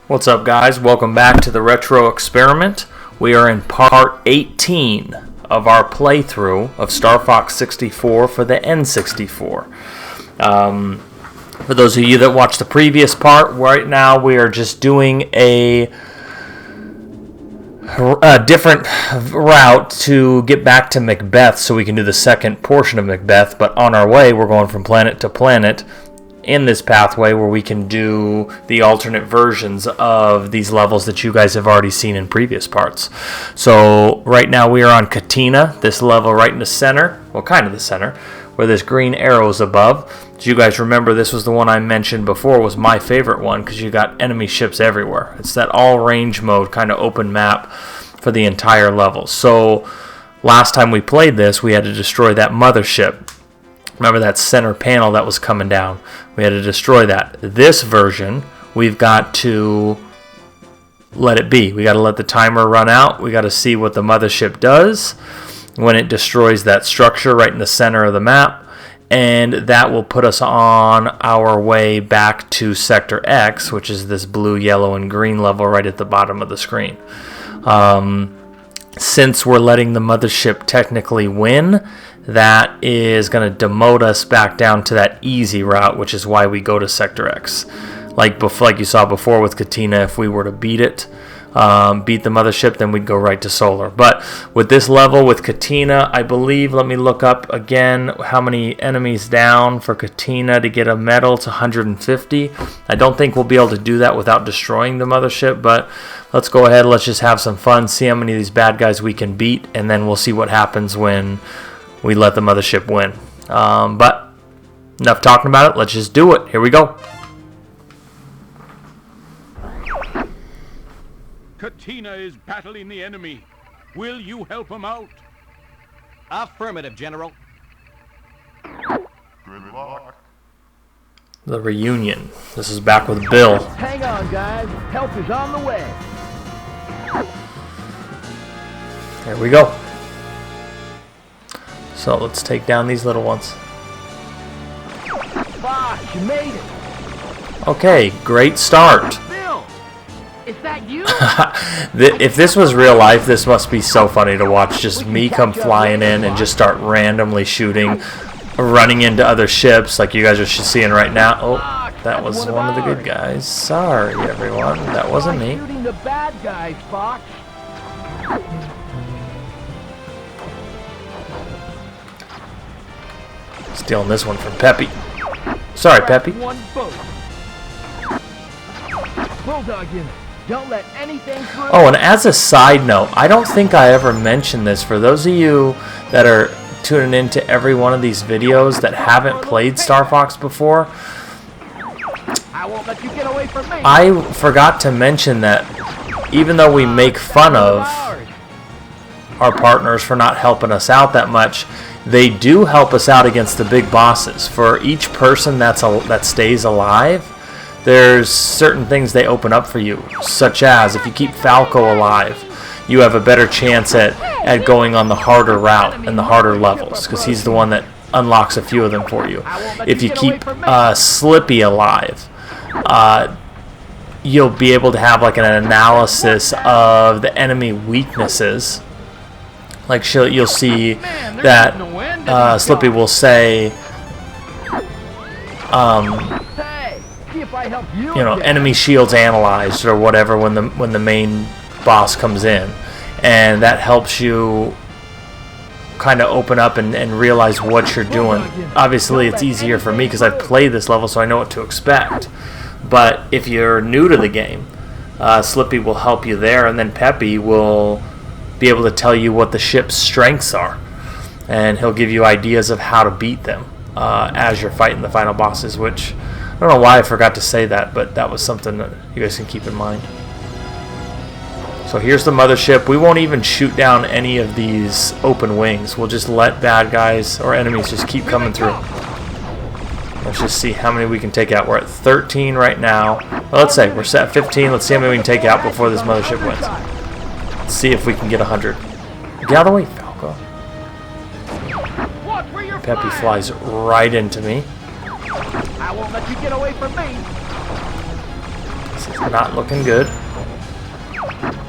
What's up, guys? Welcome back to the Retro Experiment. We are in part 18 of our playthrough of StarFox 64 for the N64. For those of you that watched the previous part, right now we are just doing a different route to get back to Macbeth so we can do the second portion of Macbeth, but on our way we're going from planet to planet in this pathway where we can do the alternate versions of these levels that you guys have already seen in previous parts. So right now we are on Katina, this level right in the center, well, kind of the center, where this green arrow is above. As you guys remember, this was the one I mentioned before was my favorite one because you got enemy ships everywhere. It's that all range mode kind of open map for the entire level. So last time we played this, we had to destroy that mothership. Remember that center panel that was coming down? We had to destroy that. This version, we've got to let it be. We got to let the timer run out. We got to see what the mothership does when it destroys that structure right in the center of the map. And that will put us on our way back to Sector X, which is this blue, yellow, and green level right at the bottom of the screen. Since we're letting the mothership technically win, that is going to demote us back down to that easy route, which is why we go to Sector X. Like you saw before with Katina, if we were to beat the mothership, then we'd go right to Solar. But with this level, with Katina, I believe, let me look up again how many enemies down for Katina to get a medal. It's 150. I don't think we'll be able to do that without destroying the mothership, but let's go ahead, let's just have some fun, see how many of these bad guys we can beat, and then we'll see what happens when we let the mothership win. But enough talking about it. Let's just do it. Here we go. Katina is battling the enemy. Will you help him out? Affirmative, General. Good luck. The reunion. This is back with Bill. Hang on, guys. Help is on the way. Here we go. So let's take down these little ones. Fox, you made it. Okay, great start. Bill, is that you? If this was real life, this must be so funny to watch. Just me come flying in and just start randomly shooting, running into other ships like you guys are seeing right now. Oh, that was one of the good guys. Sorry, everyone. That wasn't me. Shooting the bad guys, Fox. Stealing this one from Peppy. Sorry, Peppy. One boat. Bulldog in. Don't let anything through. Oh, and as a side note, I don't think I ever mentioned this. For those of you that are tuning into every one of these videos that haven't played StarFox before, I won't let you get away from me. I forgot to mention that even though we make fun of our partners for not helping us out that much, they do help us out against the big bosses. For each person that stays alive, there's certain things they open up for you, such as if you keep Falco alive, you have a better chance at going on the harder route and the harder levels, because he's the one that unlocks a few of them for you. If you keep Slippy alive, you'll be able to have like an analysis of the enemy weaknesses. Like you'll see that Slippy will say, enemy shields analyzed or whatever when the main boss comes in, and that helps you kind of open up and realize what you're doing. Obviously, it's easier for me because I've played this level, so I know what to expect. But if you're new to the game, Slippy will help you there, and then Peppy will be able to tell you what the ship's strengths are, and he'll give you ideas of how to beat them as you're fighting the final bosses, which I don't know why I forgot to say that, but that was something that you guys can keep in mind. So here's the mothership. We won't even shoot down any of these open wings. We'll just let bad guys or enemies just keep coming through. Let's just see how many we can take out. We're at 13 right now. Well, let's say we're set at 15. Let's see how many we can take out before this mothership wins. Let's see if we can get 100. Get out of the way, Falco. Peppy flies right into me. I won't let you get away from me. This is not looking good.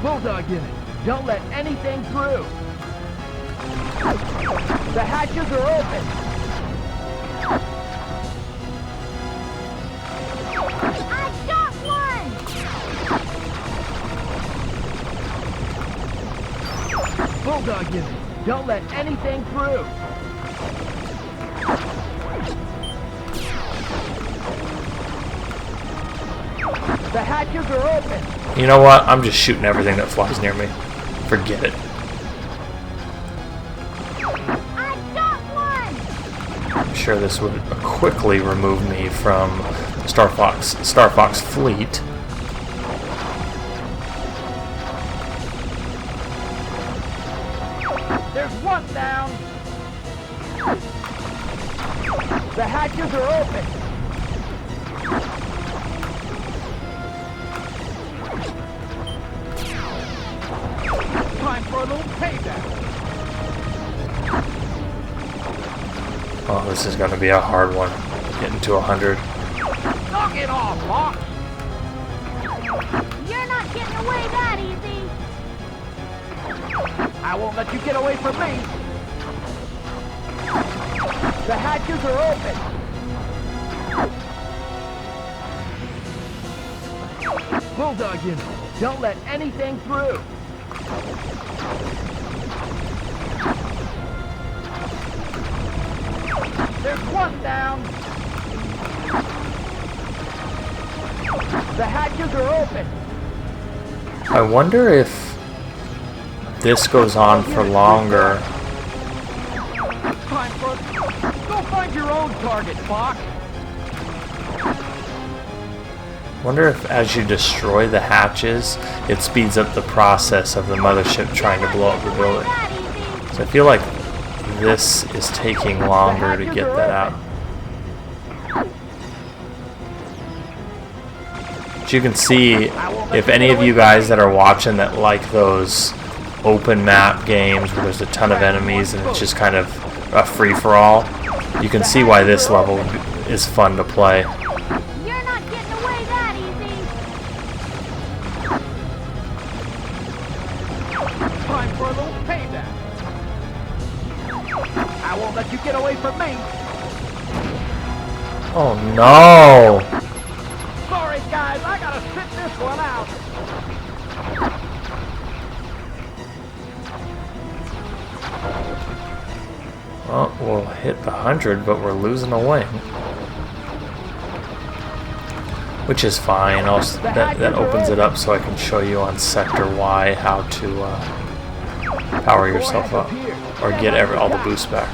Bulldog unit, don't let anything through. The hatches are open. I got one! Bulldog unit, don't let anything through. The hatches are open. You know what? I'm just shooting everything that flies near me. Forget it. I got one! I'm sure this would quickly remove me from the StarFox fleet. There's one down. The hatches are open. Time for a little payback. Oh, this is going to be a hard one. Getting to 100. Knock it off, Fox. You're not getting away that easy! I won't let you get away from me. The hatches are open. Bulldog unit, don't let anything through. There's one down. The hatches are open. I wonder if this goes on for longer. Time for... Go find your own target, Fox. Wonder if as you destroy the hatches, it speeds up the process of the mothership trying to blow up the building. That easy! So I feel like this is taking longer to get that out. But you can see, if any of you guys that are watching that like those open map games where there's a ton of enemies and it's just kind of a free-for-all, you can see why this level is fun to play. You're not getting away that easy! Time for a little payback. I won't let you get away from me. Oh no! Sorry, guys, I gotta sit this one out. Well, we'll hit the 100, but we're losing a wing. Which is fine. That opens it up so I can show you on Sector Y how to power yourself up. Or get all the boosts back.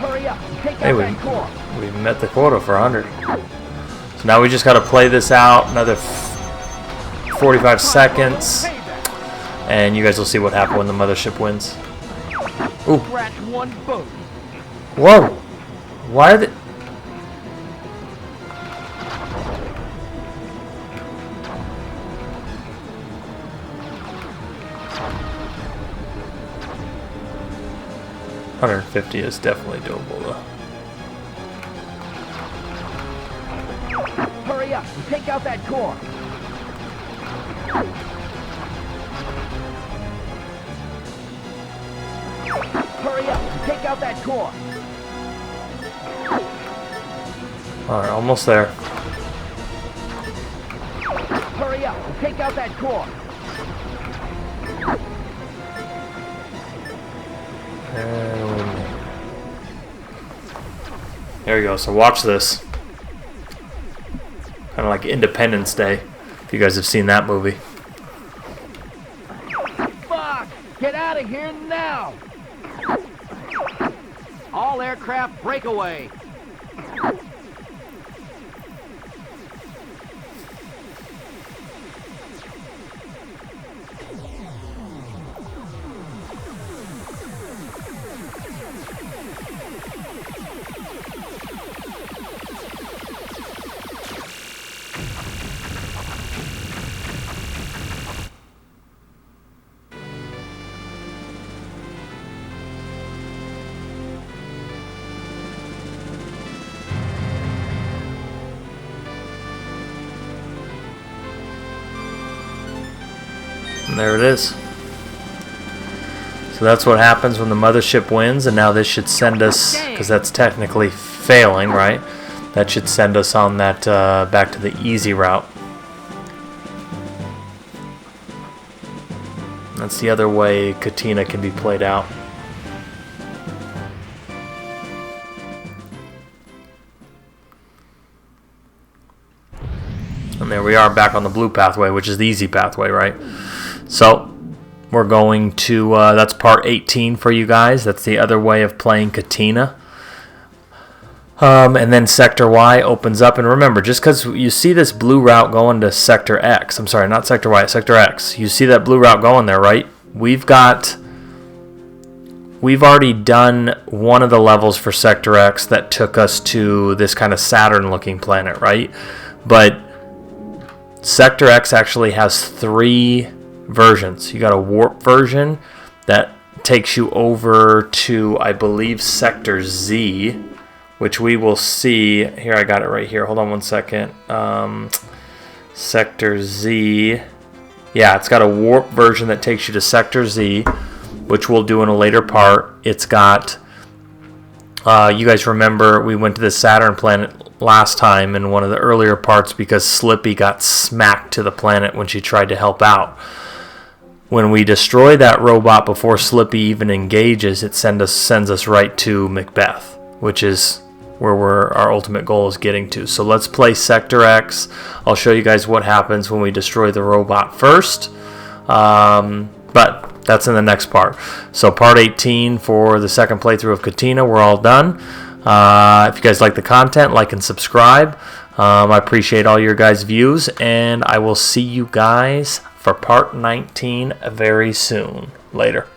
Hurry up, take Hey, out that core. we met the quota for 100. So now we just got to play this out another 45 seconds. And you guys will see what happened when the mothership wins. Ooh. Scratch one boat. Whoa! Why are they... $150 is definitely doable though. Hurry up, and take out that core. Hurry up, and take out that core. Alright, almost there. Hurry up, and take out that core. There we go. So watch this. Kind of like Independence Day, if you guys have seen that movie. Fuck! Get out of here now! All aircraft breakaway. there it is. So that's what happens when the mothership wins, and now this should send us, because that's technically failing, right? That should send us on that back to the easy route. That's the other way Katina can be played out. And there we are back on the blue pathway, which is the easy pathway, right? So we're going to, that's part 18 for you guys. That's the other way of playing Katina. And then Sector Y opens up. And remember, just because you see this blue route going to Sector X, I'm sorry, not Sector Y, Sector X. You see that blue route going there, right? We've already done one of the levels for Sector X that took us to this kind of Saturn-looking planet, right? But Sector X actually has 3 versions. You got a warp version that takes you over to, I believe, Sector Z, which we will see. Here, I got it right here. Hold on one second. Sector Z. Yeah, it's got a warp version that takes you to Sector Z, which we'll do in a later part. It's got, you guys remember we went to the Saturn planet last time in one of the earlier parts because Slippy got smacked to the planet when she tried to help out. When we destroy that robot before Slippy even engages, it sends us right to Macbeth, which is where our ultimate goal is getting to. So let's play Sector X. I'll show you guys what happens when we destroy the robot first. But that's in the next part. So part 18 for the second playthrough of Katina. We're all done. If you guys like the content, like and subscribe. I appreciate all your guys' views, and I will see you guys for part 19 very soon. Later.